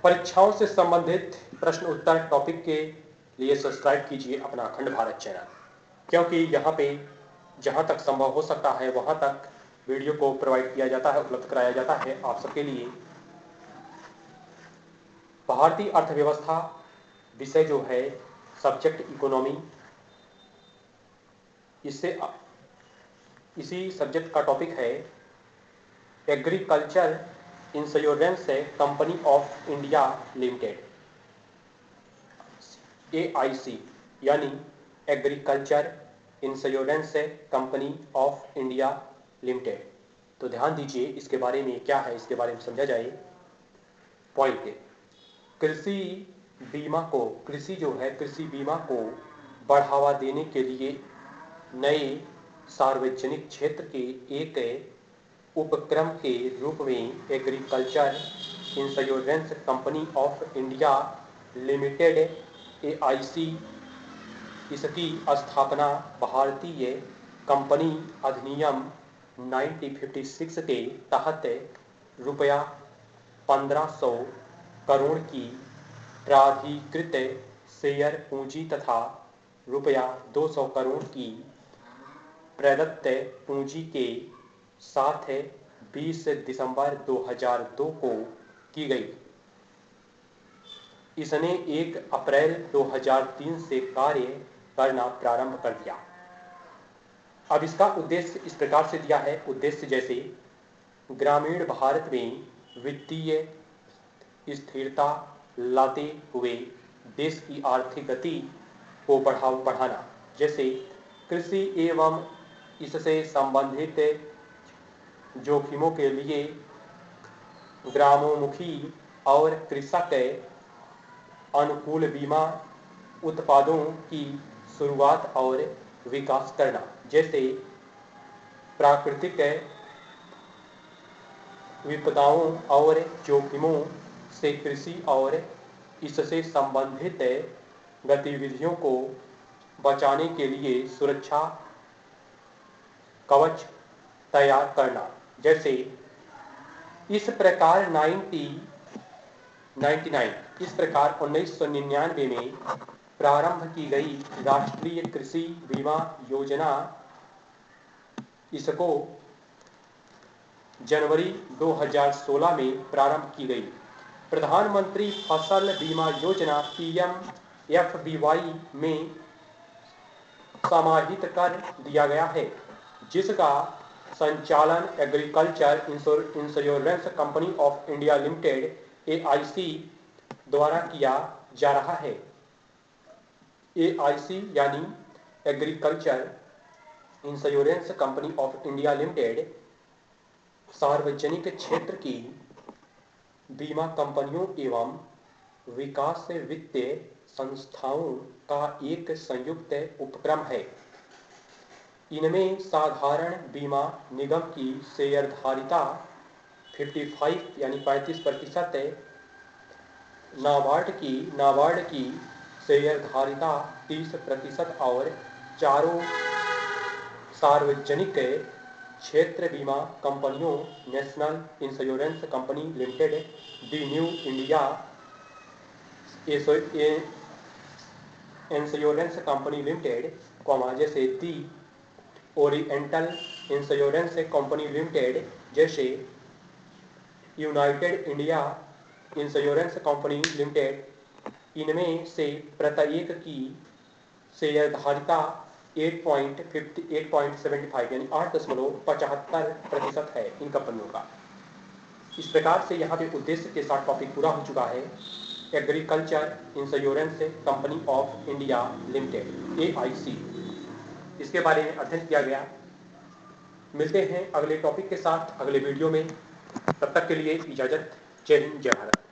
परीक्षाओं से संबंधित प्रश्न उत्तर टॉपिक के लिए सब्सक्राइब कीजिए अपना अखंड भारत चैनल, क्योंकि यहाँ पे जहाँ तक संभव हो सकता है वहाँ तक वीडियो को प्रोवाइड किया जाता है, उपलब्ध कराया जाता है आप सबके लिए। भारतीय अर्थव्यवस्था विषय जो है सब्जेक्ट इकोनॉमी, इसी सब्जेक्ट का टॉपिक है agriculture insurance company of India limited, AIC यानी agriculture insurance company of India limited. तो ध्यान दीजिए इसके बारे में क्या है, इसके बारे में समझा जाए। पॉइंट के कृषि बीमा को बढ़ावा देने के लिए नए सार्वजनिक क्षेत्र के एक उपक्रम के रूप में agriculture insurance company of India limited AIC, इसकी स्थापना भारतीय कंपनी अधिनियम 1956 के तहत रुपया 1500 करोड़ की प्राधिकृत शेयर पूंजी तथा रुपया 200 करोड़ की प्रदत्त पूंजी के साथ 20 दिसंबर 2002 को की गई। इसने 1 अप्रैल 2003 से कार्य करना प्रारंभ कर दिया। अब इसका उद्देश्य इस प्रकार से दिया है, उद्देश्य जैसे ग्रामीण भारत में वित्तीय स्थिरता लाते हुए देश की आर्थिक गति को बढ़ाना, जैसे कृषि एवं इससे संबंधित जोखिमों के लिए ग्रामोन्मुखी और कृषक अनुकूल बीमा उत्पादों की शुरुआत और विकास करना, जैसे प्राकृतिक विपदाओं और जोखिमों से कृषि और इससे संबंधित गतिविधियों को बचाने के लिए सुरक्षा कवच तैयार करना। जैसे इस प्रकार 1999 में प्रारंभ की गई राष्ट्रीय कृषि बीमा योजना, इसको जनवरी 2016 में प्रारंभ की गई। प्रधानमंत्री फसल बीमा योजना PMFBY में समाहित कर दिया गया है, जिसका संचालन agriculture insurance company of India limited AIC द्वारा किया जा रहा है। AIC यानी agriculture insurance company of India limited सार्वजनिक क्षेत्र की बीमा कंपनियों एवं विकास वित्तीय संस्थाओं का एक संयुक्त उपक्रम है। इनमें साधारण बीमा निगम की शेयरधारिता 55 यानी 35%, नाबार्ड की शेयरधारिता 30% और चारों सार्वजनिक क्षेत्र बीमा कंपनियों नेशनल इंश्योरेंस कंपनी लिमिटेड, दी new India insurance company limited, जैसे दी ओरिएंटल इंश्योरेंस कंपनी लिमिटेड, जैसे United India insurance company limited, इनमें से प्रत्येक की शेयरधारिता 8.75 यानी 8.75% है इन कंपनियों का। इस प्रकार से यहाँ पे उद्देश्य के साथ टॉपिक पूरा हो चुका है। Agriculture insurance company of India limited AIC, इसके बारे में अध्ययन किया गया। मिलते हैं अगले टॉपिक के साथ अगले वीडियो में, तब तक के लिए इजाजत। जय हिंद, जय भारत।